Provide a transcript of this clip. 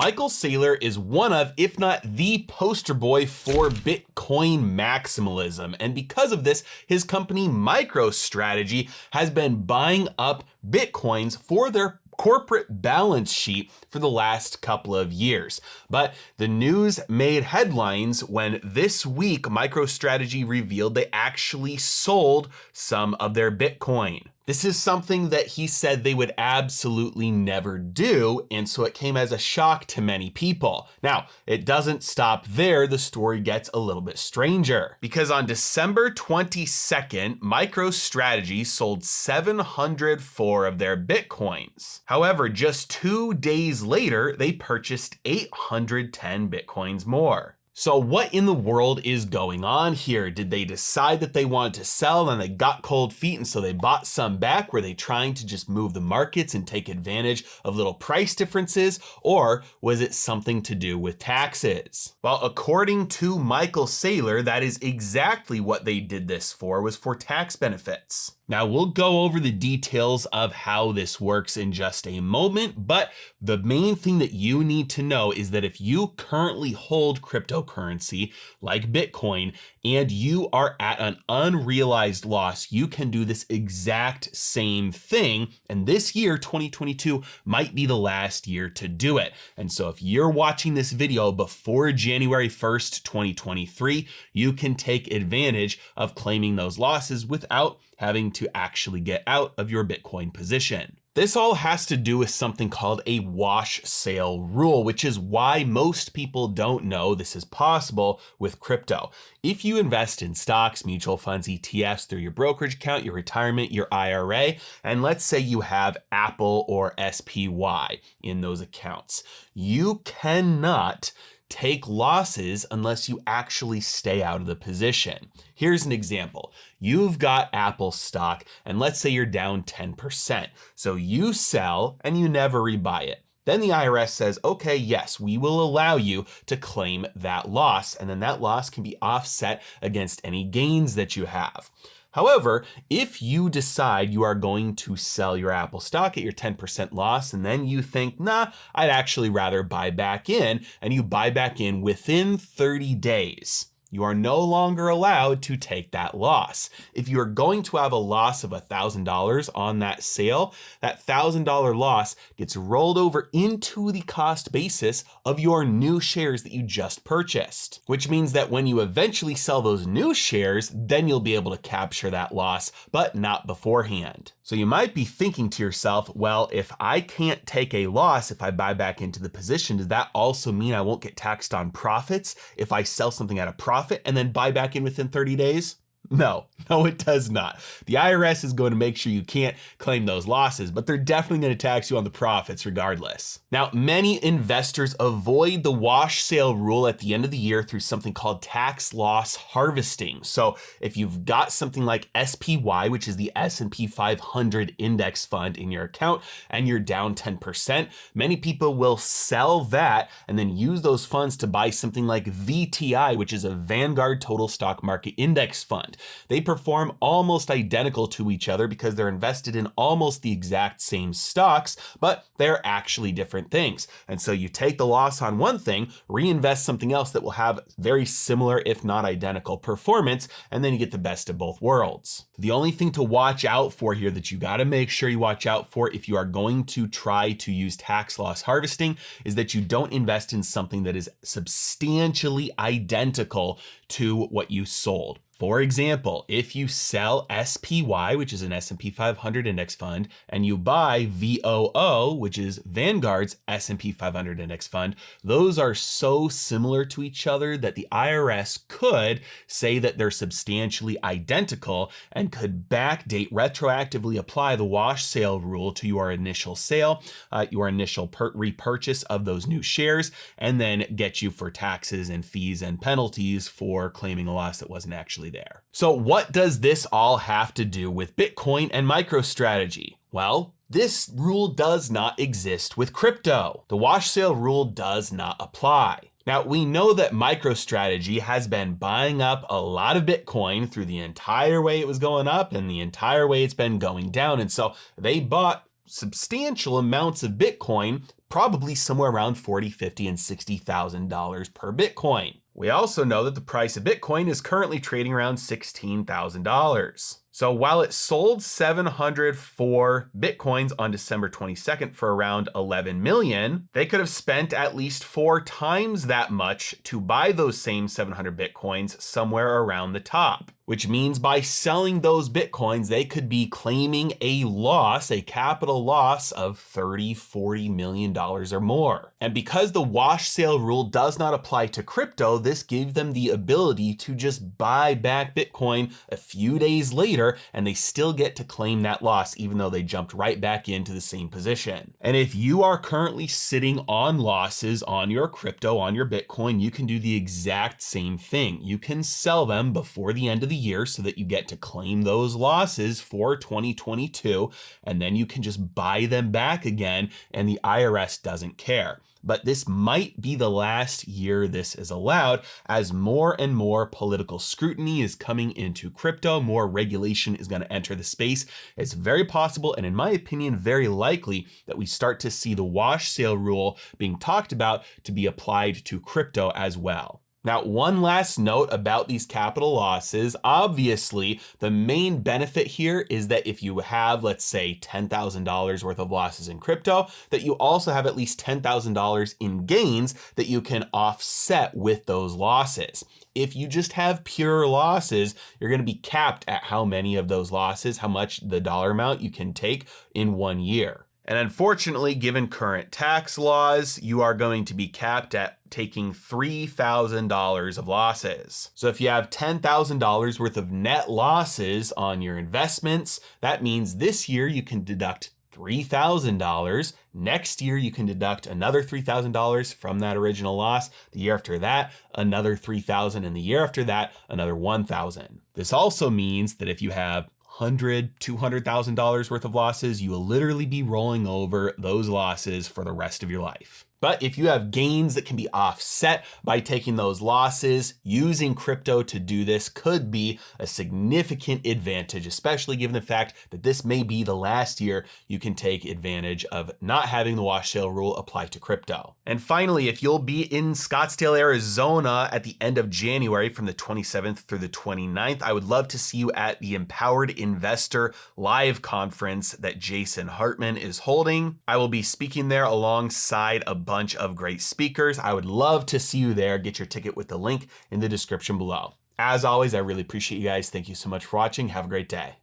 Michael Saylor is one of, if not the poster boy for Bitcoin maximalism. And because of this, his company MicroStrategy has been buying up Bitcoins for their corporate balance sheet for the last couple of years. But the news made headlines when this week MicroStrategy revealed they actually sold some of their Bitcoin. This is something that he said they would absolutely never do, and so it came as a shock to many people. Now, it doesn't stop there. The story gets a little bit stranger, because on December 22nd, MicroStrategy sold 704 of their Bitcoins. However, just 2 days later, they purchased 810 Bitcoins more. So what in the world is going on here? Did they decide that they wanted to sell and they got cold feet and so they bought some back? Were they trying to just move the markets and take advantage of little price differences? Or was it something to do with taxes? Well, according to Michael Saylor, that is exactly what they did this for, was for tax benefits. Now, we'll go over the details of how this works in just a moment, but the main thing that you need to know is that if you currently hold cryptocurrency like Bitcoin and you are at an unrealized loss, you can do this exact same thing. And this year, 2022, might be the last year to do it. And so if you're watching this video before January 1st, 2023, you can take advantage of claiming those losses without having to actually get out of your Bitcoin position. This all has to do with something called a wash sale rule, which is why most people don't know this is possible with crypto. If you invest in stocks, mutual funds, ETFs through your brokerage account, your retirement, your IRA, and let's say you have Apple or SPY in those accounts, you cannot take losses unless you actually stay out of the position. Here's an example. You've got Apple stock, and let's say you're down 10%. So you sell and you never rebuy it. Then the IRS says, okay, yes, we will allow you to claim that loss, and then that loss can be offset against any gains that you have. However, if you decide you are going to sell your Apple stock at your 10% loss, and then you think, nah, I'd actually rather buy back in, and you buy back in within 30 days, you are no longer allowed to take that loss. If you are going to have a loss of $1,000 on that sale, that $1,000 loss gets rolled over into the cost basis of your new shares that you just purchased, which means that when you eventually sell those new shares, then you'll be able to capture that loss, but not beforehand. So you might be thinking to yourself, well, if I can't take a loss if I buy back into the position, does that also mean I won't get taxed on profits if I sell something at a profit and then buy back in within 30 days? No, it does not. The IRS is going to make sure you can't claim those losses, but they're definitely going to tax you on the profits regardless. Now, many investors avoid the wash sale rule at the end of the year through something called tax loss harvesting. So if you've got something like SPY, which is the S&P 500 index fund in your account, and you're down 10%, many people will sell that and then use those funds to buy something like VTI, which is a Vanguard Total Stock Market Index fund. They perform almost identical to each other because they're invested in almost the exact same stocks, but they're actually different things. And so you take the loss on one thing, reinvest something else that will have very similar, if not identical performance, and then you get the best of both worlds. The only thing to watch out for here that you got to make sure you watch out for if you are going to try to use tax loss harvesting is that you don't invest in something that is substantially identical to what you sold. For example, if you sell SPY, which is an S&P 500 index fund, and you buy VOO, which is Vanguard's S&P 500 index fund, those are so similar to each other that the IRS could say that they're substantially identical and could backdate, retroactively apply the wash sale rule to your initial sale, your initial repurchase of those new shares, and then get you for taxes and fees and penalties for claiming a loss that wasn't actually there. So what does this all have to do with Bitcoin and MicroStrategy? Well, this rule does not exist with crypto. The wash sale rule does not apply. Now, we know that MicroStrategy has been buying up a lot of Bitcoin through the entire way it was going up and the entire way it's been going down. And so they bought substantial amounts of Bitcoin probably somewhere around $40,000, $50,000, and $60,000 per Bitcoin. We also know that the price of Bitcoin is currently trading around $16,000. So while it sold 704 Bitcoins on December 22nd for around 11 million, they could have spent at least 4 times that much to buy those same 700 Bitcoins somewhere around the top. Which means by selling those Bitcoins, they could be claiming a loss, a capital loss of $30, $40 million or more. And because the wash sale rule does not apply to crypto, this gave them the ability to just buy back Bitcoin a few days later, and they still get to claim that loss, even though they jumped right back into the same position. And if you are currently sitting on losses on your crypto, on your Bitcoin, you can do the exact same thing. You can sell them before the end of the year so that you get to claim those losses for 2022, and then you can just buy them back again and the IRS doesn't care. But this might be the last year this is allowed, as more and more political scrutiny is coming into crypto, more regulation is going to enter the space. It's very possible, and in my opinion, very likely, that we start to see the wash sale rule being talked about to be applied to crypto as well. Now, one last note about these capital losses. Obviously, the main benefit here is that if you have, let's say, $10,000 worth of losses in crypto, that you also have at least $10,000 in gains that you can offset with those losses. If you just have pure losses, you're going to be capped at how many of those losses, how much the dollar amount you can take in 1 year. And unfortunately, given current tax laws, you are going to be capped at taking $3,000 of losses. So if you have $10,000 worth of net losses on your investments, that means this year you can deduct $3,000. Next year, you can deduct another $3,000 from that original loss. The year after that, another $3,000, and the year after that, another $1,000. This also means that if you have $100,000, $200,000 worth of losses, you will literally be rolling over those losses for the rest of your life. But if you have gains that can be offset by taking those losses, using crypto to do this could be a significant advantage, especially given the fact that this may be the last year you can take advantage of not having the wash sale rule apply to crypto. And finally, if you'll be in Scottsdale, Arizona at the end of January from the 27th through the 29th, I would love to see you at the Empowered Investor Live Conference that Jason Hartman is holding. I will be speaking there alongside a bunch of great speakers. I would love to see you there. Get your ticket with the link in the description below. As always, I really appreciate you guys. Thank you so much for watching. Have a great day.